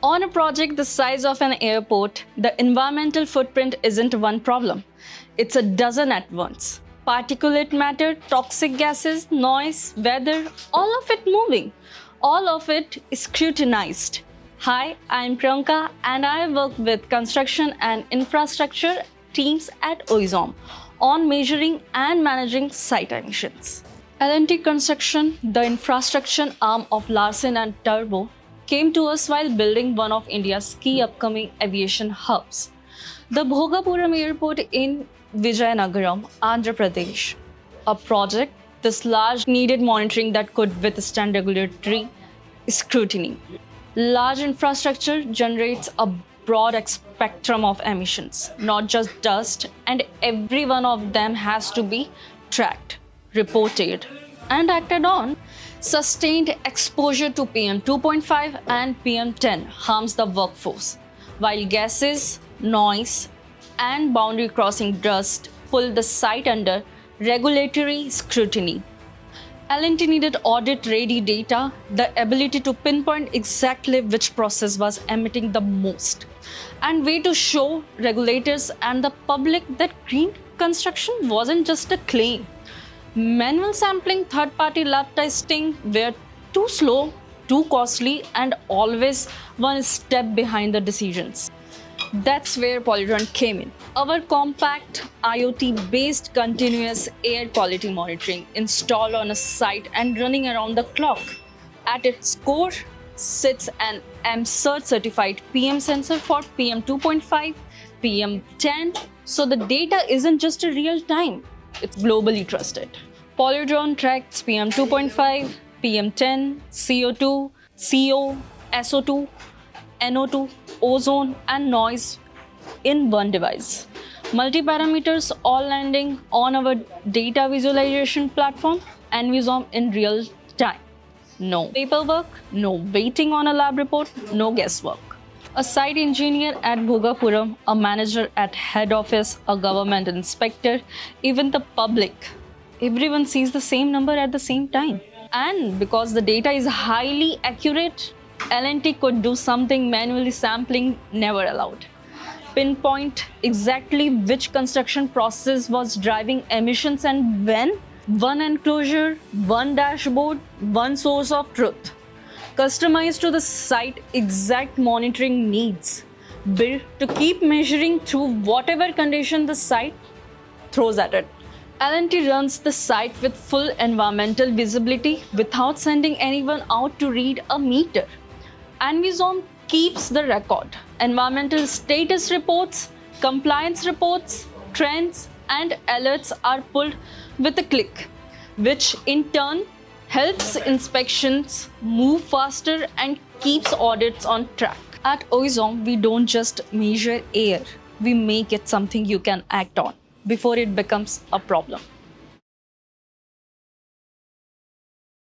On a project the size of an airport, the environmental footprint isn't one problem. It's a dozen at once. Particulate matter, toxic gases, noise, weather, all of it moving. All of it is scrutinized. Hi, I'm Priyanka and I work with construction and infrastructure teams at Oizom on measuring and managing site emissions. L&T Construction, the infrastructure arm of Larsen & Toubro, came to us while building one of India's key upcoming aviation hubs, the Bhogapuram Airport in Vijayanagaram, Andhra Pradesh. A project this large needed monitoring that could withstand regulatory scrutiny. Large infrastructure generates a broad spectrum of emissions, not just dust, and every one of them has to be tracked, reported, and acted on. Sustained exposure to PM 2.5 and PM 10 harms the workforce, while gases, noise, and boundary crossing dust pull the site under regulatory scrutiny. L&T needed audit-ready data, the ability to pinpoint exactly which process was emitting the most, and way to show regulators and the public that green construction wasn't just a claim. Manual sampling, third-party lab testing were too slow, too costly, and always one step behind the decisions. That's where Polytron came in. Our compact IoT-based continuous air quality monitoring installed on a site and running around the clock. At its core sits an MCERT certified PM sensor for PM 2.5, PM 10, so the data isn't just a real time. It's globally trusted. Polytron tracks PM 2.5, PM 10, CO2, CO, SO2, NO2, ozone, and noise in one device. Multi-parameters all landing on our data visualization platform, Envisom, in real time. No paperwork, no waiting on a lab report, no guesswork. A site engineer at Bhogapuram, a manager at head office, a government inspector, even the public, everyone sees the same number at the same time. And because the data is highly accurate, L&T could do something manually sampling never allowed. Pinpoint exactly which construction process was driving emissions and when. One enclosure, one dashboard, one source of truth. Customized to the site exact monitoring needs, built to keep measuring through whatever condition the site throws at it. L&T runs the site with full environmental visibility without sending anyone out to read a meter. Envisom keeps the record. Environmental status reports, compliance reports, trends, and alerts are pulled with a click, which in turn helps inspections move faster and keeps audits on track. At Oizom, we don't just measure air, we make it something you can act on before it becomes a problem.